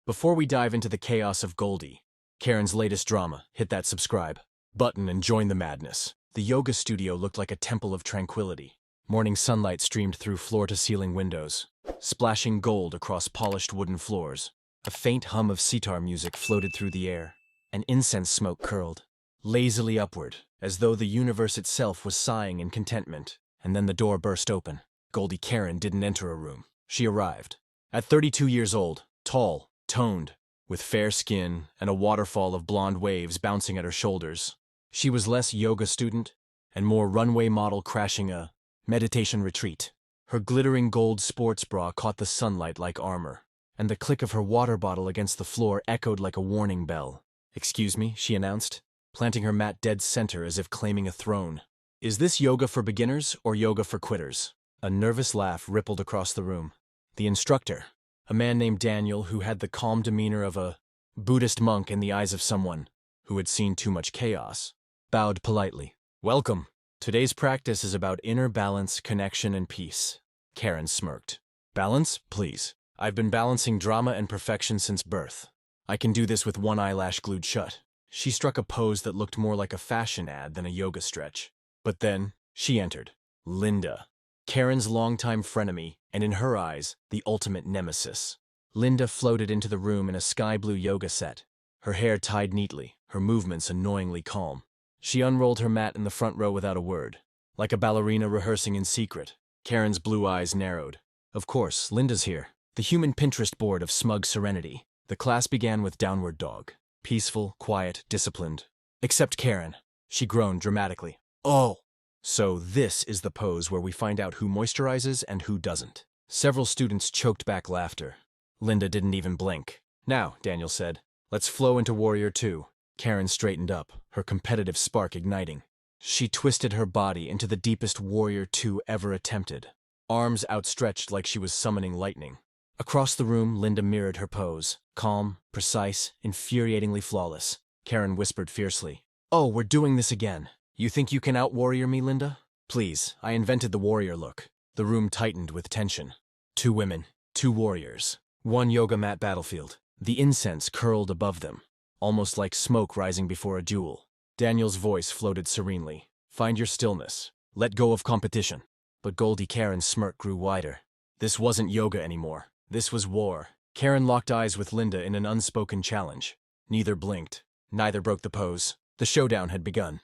Before we dive into the chaos of Goldie Karen's latest drama, hit that subscribe button and join the madness. The yoga studio looked like a temple of tranquility. Morning sunlight streamed through floor-to-ceiling windows, splashing gold across polished wooden floors. A faint hum of sitar music floated through the air, and incense smoke curled lazily upward, as though the universe itself was sighing in contentment. And then the door burst open. Goldie Karen didn't enter a room. She arrived. At 32 years old, tall, toned, with fair skin and a waterfall of blonde waves bouncing at her shoulders. She was less yoga student and more runway model crashing a meditation retreat. Her glittering gold sports bra caught the sunlight like armor, and the click of her water bottle against the floor echoed like a warning bell. "Excuse me," she announced, planting her mat dead center as if claiming a throne. "Is this yoga for beginners or yoga for quitters?" A nervous laugh rippled across the room. The instructor, a man named Daniel who had the calm demeanor of a Buddhist monk in the eyes of someone who had seen too much chaos, bowed politely. "Welcome. Today's practice is about inner balance, connection, and peace." Karen smirked. "Balance, please. I've been balancing drama and perfection since birth. I can do this with one eyelash glued shut." She struck a pose that looked more like a fashion ad than a yoga stretch. But then, she entered. Linda, Karen's longtime frenemy, and in her eyes, the ultimate nemesis. Linda floated into the room in a sky-blue yoga set, her hair tied neatly, her movements annoyingly calm. She unrolled her mat in the front row without a word. Like a ballerina rehearsing in secret, Karen's blue eyes narrowed. Of course, Linda's here, the human Pinterest board of smug serenity. The class began with downward dog. Peaceful, quiet, disciplined. Except Karen. She groaned dramatically. "Oh! So this is the pose where we find out who moisturizes and who doesn't." Several students choked back laughter. Linda didn't even blink. "Now," Daniel said, "let's flow into Warrior 2. Karen straightened up, her competitive spark igniting. She twisted her body into the deepest Warrior 2 ever attempted, arms outstretched like she was summoning lightning. Across the room, Linda mirrored her pose, calm, precise, infuriatingly flawless. Karen whispered fiercely, "Oh, we're doing this again. You think you can out-warrior me, Linda? Please, I invented the warrior look." The room tightened with tension. 2 women, 2 warriors, 1 yoga mat battlefield. The incense curled above them, almost like smoke rising before a duel. Daniel's voice floated serenely. "Find your stillness. Let go of competition." But Goldie Karen's smirk grew wider. This wasn't yoga anymore. This was war. Karen locked eyes with Linda in an unspoken challenge. Neither blinked. Neither broke the pose. The showdown had begun.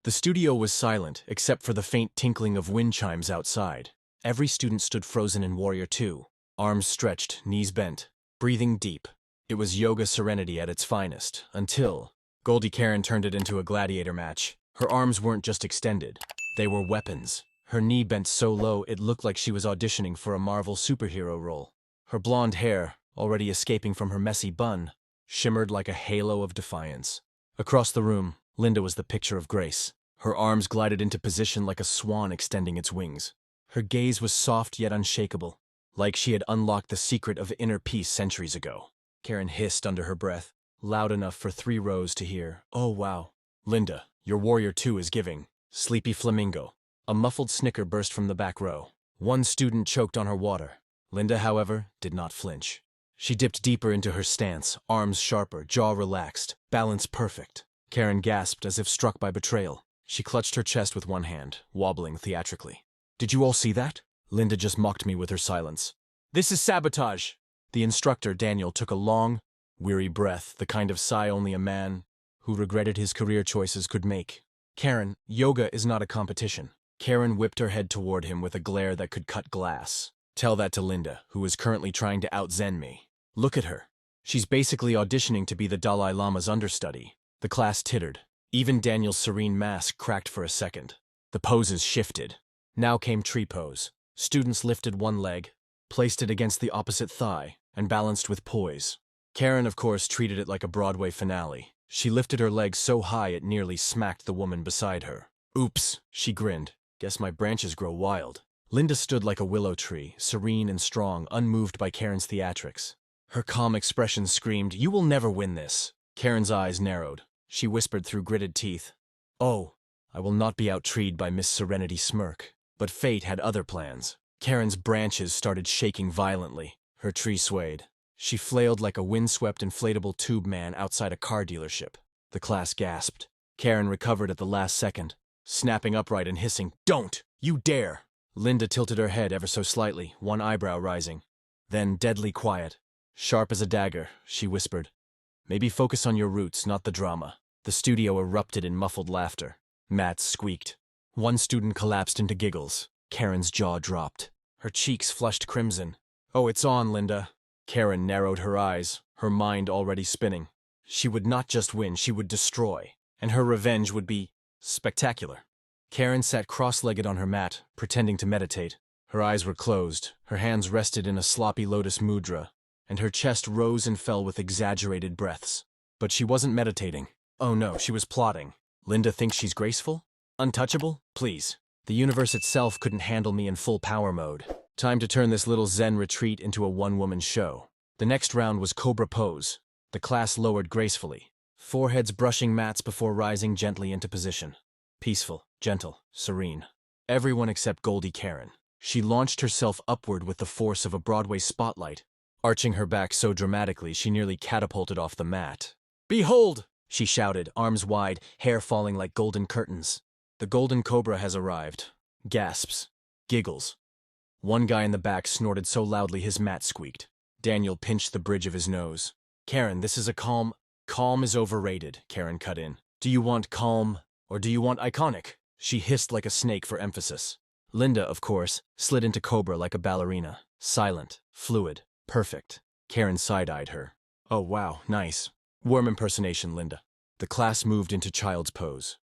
The studio was silent, except for the faint tinkling of wind chimes outside. Every student stood frozen in Warrior 2, arms stretched, knees bent, breathing deep. It was yoga serenity at its finest, until Goldie Karen turned it into a gladiator match. Her arms weren't just extended. They were weapons. Her knee bent so low it looked like she was auditioning for a Marvel superhero role. Her blonde hair, already escaping from her messy bun, shimmered like a halo of defiance. Across the room, Linda was the picture of grace. Her arms glided into position like a swan extending its wings. Her gaze was soft yet unshakable, like she had unlocked the secret of inner peace centuries ago. Karen hissed under her breath, loud enough for 3 rows to hear. "Oh, wow. Linda, your Warrior 2 is giving. Sleepy flamingo." A muffled snicker burst from the back row. 1 student choked on her water. Linda, however, did not flinch. She dipped deeper into her stance, arms sharper, jaw relaxed, balance perfect. Karen gasped as if struck by betrayal. She clutched her chest with 1 hand, wobbling theatrically. "Did you all see that?" Linda just mocked me with her silence. "This is sabotage." The instructor, Daniel, took a long, weary breath, the kind of sigh only a man who regretted his career choices could make. "Karen, yoga is not a competition." Karen whipped her head toward him with a glare that could cut glass. "Tell that to Linda, who is currently trying to out-zen me. Look at her. She's basically auditioning to be the Dalai Lama's understudy." The class tittered. Even Daniel's serene mask cracked for a second. The poses shifted. Now came tree pose. Students lifted 1 leg, placed it against the opposite thigh, and balanced with poise. Karen, of course, treated it like a Broadway finale. She lifted her leg so high it nearly smacked the woman beside her. "Oops," she grinned. "Guess my branches grow wild." Linda stood like a willow tree, serene and strong, unmoved by Karen's theatrics. Her calm expression screamed, "You will never win this." Karen's eyes narrowed. She whispered through gritted teeth, "Oh, I will not be out-treed by Miss Serenity Smirk." But fate had other plans. Karen's branches started shaking violently. Her tree swayed. She flailed like a windswept inflatable tube man outside a car dealership. The class gasped. Karen recovered at the last second, snapping upright and hissing, "Don't! You dare!" Linda tilted her head ever so slightly, one eyebrow rising. Then, deadly quiet, sharp as a dagger, she whispered, "Maybe focus on your roots, not the drama." The studio erupted in muffled laughter. Mats squeaked. One student collapsed into giggles. Karen's jaw dropped. Her cheeks flushed crimson. "Oh, it's on, Linda." Karen narrowed her eyes, her mind already spinning. She would not just win, she would destroy. And her revenge would be spectacular. Karen sat cross-legged on her mat, pretending to meditate. Her eyes were closed, her hands rested in a sloppy lotus mudra, and her chest rose and fell with exaggerated breaths. But she wasn't meditating. Oh no, she was plotting. Linda thinks she's graceful? Untouchable? Please. The universe itself couldn't handle me in full power mode. Time to turn this little Zen retreat into a one-woman show. The next round was Cobra Pose. The class lowered gracefully, foreheads brushing mats before rising gently into position. Peaceful, gentle, serene. Everyone except Goldie Karen. She launched herself upward with the force of a Broadway spotlight, arching her back so dramatically she nearly catapulted off the mat. "Behold!" she shouted, arms wide, hair falling like golden curtains. The golden cobra has arrived. Gasps. Giggles. One guy in the back snorted so loudly his mat squeaked. Daniel pinched the bridge of his nose. "Karen, this is a calm..." "Calm is overrated," Karen cut in. "Do you want calm, or do you want iconic?" She hissed like a snake for emphasis. Linda, of course, slid into Cobra like a ballerina. Silent, fluid, perfect. Karen side-eyed her. "Oh wow, nice. Worm impersonation, Linda." The class moved into child's pose.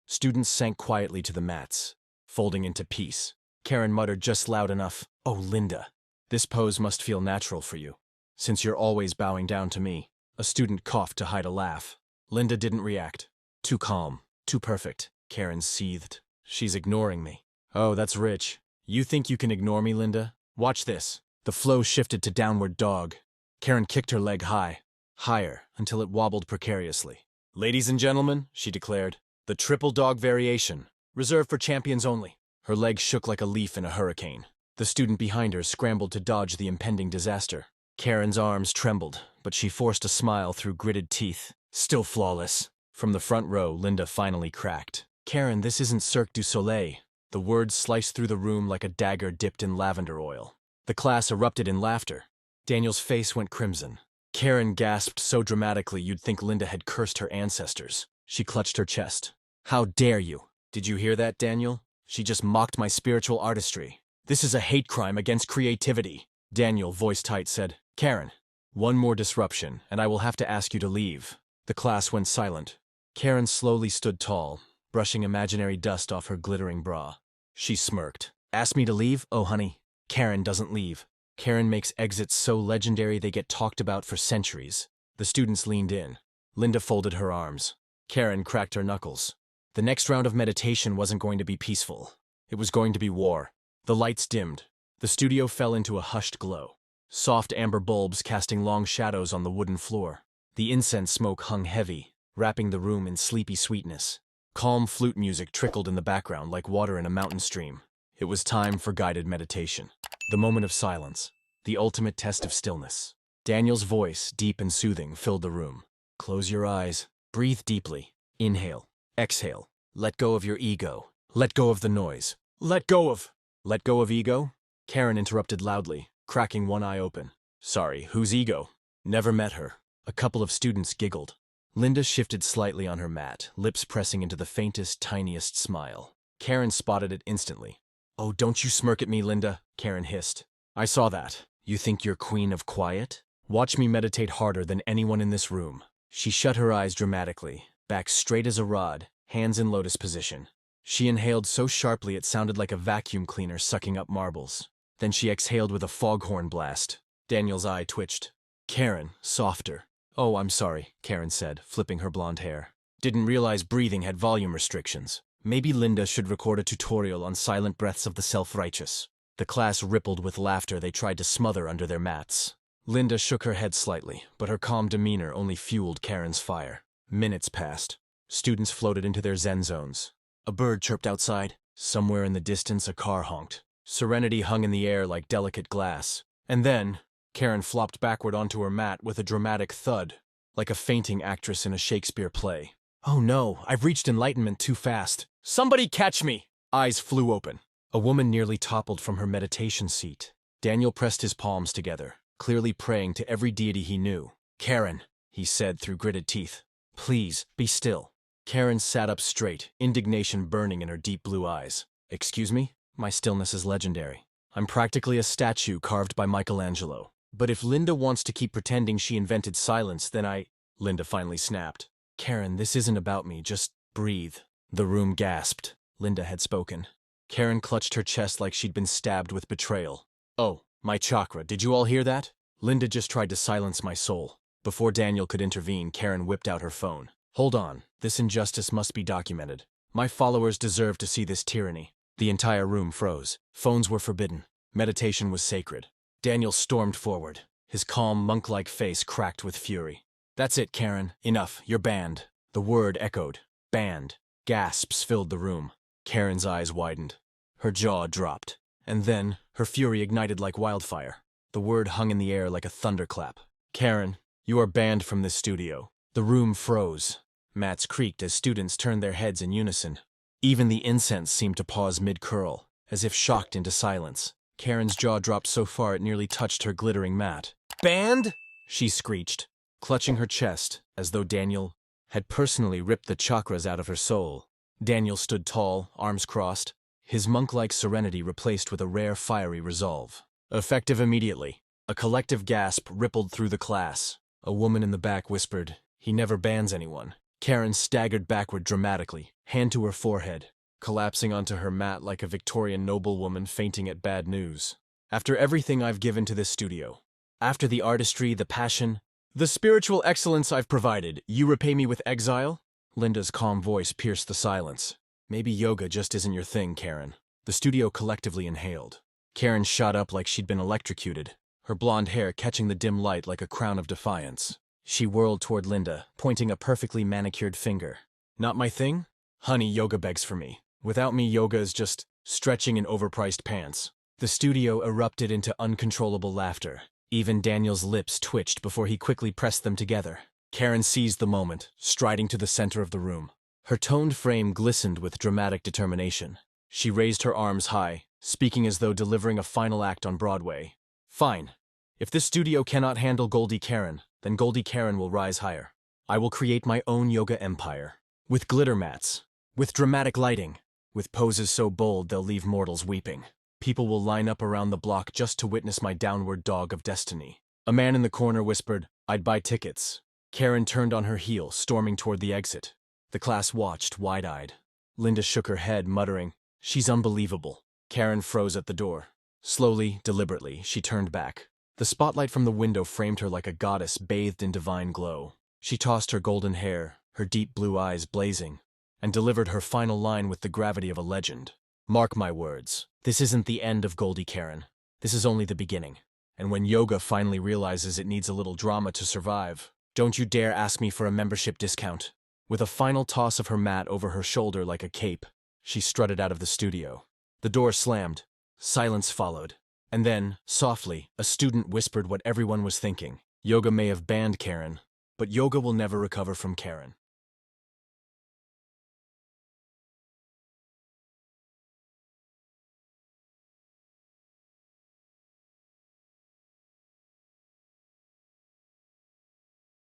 Students sank quietly to the mats, folding into peace. Karen muttered just loud enough, "Oh, Linda, this pose must feel natural for you, since you're always bowing down to me." A student coughed to hide a laugh. Linda didn't react. "Too calm, too perfect," Karen seethed. "She's ignoring me." "Oh, that's rich. You think you can ignore me, Linda? Watch this." The flow shifted to downward dog. Karen kicked her leg high, higher, until it wobbled precariously. "Ladies and gentlemen," she declared, "the triple dog variation, reserved for champions only." Her leg shook like a leaf in a hurricane. The student behind her scrambled to dodge the impending disaster. Karen's arms trembled, but she forced a smile through gritted teeth. "Still flawless." From the front row, Linda finally cracked. "Karen, this isn't Cirque du Soleil." The words sliced through the room like a dagger dipped in lavender oil. The class erupted in laughter. Daniel's face went crimson. Karen gasped so dramatically you'd think Linda had cursed her ancestors. She clutched her chest. "How dare you?" "Did you hear that, Daniel? She just mocked my spiritual artistry. This is a hate crime against creativity." Daniel, voice tight, said, "Karen, one more disruption, and I will have to ask you to leave." The class went silent. Karen slowly stood tall, brushing imaginary dust off her glittering bra. She smirked. "Ask me to leave? Oh, honey, Karen doesn't leave. Karen makes exits so legendary they get talked about for centuries." The students leaned in. Linda folded her arms. Karen cracked her knuckles. The next round of meditation wasn't going to be peaceful. It was going to be war. The lights dimmed. The studio fell into a hushed glow. Soft amber bulbs casting long shadows on the wooden floor. The incense smoke hung heavy, wrapping the room in sleepy sweetness. Calm flute music trickled in the background like water in a mountain stream. It was time for guided meditation. The moment of silence. The ultimate test of stillness. Daniel's voice, deep and soothing, filled the room. "Close your eyes. Breathe deeply. Inhale. Exhale. Let go of your ego. Let go of the noise. Let go of..." "Let go of ego?" Karen interrupted loudly, cracking one eye open. "Sorry, whose ego?" "Never met her." A couple of students giggled. Linda shifted slightly on her mat, lips pressing into the faintest, tiniest smile. Karen spotted it instantly. "Oh, don't you smirk at me, Linda," Karen hissed. "I saw that. You think you're queen of quiet? Watch me meditate harder than anyone in this room." She shut her eyes dramatically, back straight as a rod, hands in lotus position. She inhaled so sharply it sounded like a vacuum cleaner sucking up marbles. Then she exhaled with a foghorn blast. Daniel's eye twitched. "Karen, softer." "Oh, I'm sorry," Karen said, flipping her blonde hair. "Didn't realize breathing had volume restrictions. Maybe Linda should record a tutorial on silent breaths of the self-righteous." The class rippled with laughter they tried to smother under their mats. Linda shook her head slightly, but her calm demeanor only fueled Karen's fire. Minutes passed. Students floated into their zen zones. A bird chirped outside. Somewhere in the distance, a car honked. Serenity hung in the air like delicate glass. And then, Karen flopped backward onto her mat with a dramatic thud, like a fainting actress in a Shakespeare play. Oh no, I've reached enlightenment too fast. Somebody catch me! Eyes flew open. A woman nearly toppled from her meditation seat. Daniel pressed his palms together, clearly praying to every deity he knew. Karen, he said through gritted teeth. Please, be still. Karen sat up straight, indignation burning in her deep blue eyes. Excuse me? My stillness is legendary. I'm practically a statue carved by Michelangelo. But if Linda wants to keep pretending she invented silence, then Linda finally snapped. Karen, this isn't about me, just breathe. The room gasped. Linda had spoken. Karen clutched her chest like she'd been stabbed with betrayal. Oh, my chakra, did you all hear that? Linda just tried to silence my soul. Before Daniel could intervene, Karen whipped out her phone. Hold on, this injustice must be documented. My followers deserve to see this tyranny. The entire room froze. Phones were forbidden. Meditation was sacred. Daniel stormed forward, his calm, monk-like face cracked with fury. That's it, Karen. Enough. You're banned. The word echoed. Banned. Gasps filled the room. Karen's eyes widened. Her jaw dropped. And then, her fury ignited like wildfire. The word hung in the air like a thunderclap. Karen, you are banned from this studio. The room froze. Mats creaked as students turned their heads in unison. Even the incense seemed to pause mid-curl, as if shocked into silence. Karen's jaw dropped so far it nearly touched her glittering mat. Banned? She screeched, clutching her chest, as though Daniel had personally ripped the chakras out of her soul. Daniel stood tall, arms crossed, his monk-like serenity replaced with a rare fiery resolve. Effective immediately. A collective gasp rippled through the class. A woman in the back whispered, "He never bans anyone." Karen staggered backward dramatically, hand to her forehead, collapsing onto her mat like a Victorian noblewoman fainting at bad news. After everything I've given to this studio, after the artistry, the passion, the spiritual excellence I've provided, you repay me with exile? Linda's calm voice pierced the silence. Maybe yoga just isn't your thing, Karen. The studio collectively inhaled. Karen shot up like she'd been electrocuted, her blonde hair catching the dim light like a crown of defiance. She whirled toward Linda, pointing a perfectly manicured finger. Not my thing? Honey, yoga begs for me. Without me, yoga is just stretching in overpriced pants. The studio erupted into uncontrollable laughter. Even Daniel's lips twitched before he quickly pressed them together. Karen seized the moment, striding to the center of the room. Her toned frame glistened with dramatic determination. She raised her arms high, speaking as though delivering a final act on Broadway. Fine. If this studio cannot handle Goldie Karen, then Goldie Karen will rise higher. I will create my own yoga empire. With glitter mats. With dramatic lighting. With poses so bold they'll leave mortals weeping. People will line up around the block just to witness my downward dog of destiny. A man in the corner whispered, "I'd buy tickets." Karen turned on her heel, storming toward the exit. The class watched, wide-eyed. Linda shook her head, muttering, "She's unbelievable." Karen froze at the door. Slowly, deliberately, she turned back. The spotlight from the window framed her like a goddess bathed in divine glow. She tossed her golden hair, her deep blue eyes blazing, and delivered her final line with the gravity of a legend. Mark my words, this isn't the end of Goldie Karen. This is only the beginning. And when yoga finally realizes it needs a little drama to survive, don't you dare ask me for a membership discount. With a final toss of her mat over her shoulder like a cape, she strutted out of the studio. The door slammed. Silence followed. And then, softly, a student whispered what everyone was thinking. Yoga may have banned Karen, but yoga will never recover from Karen.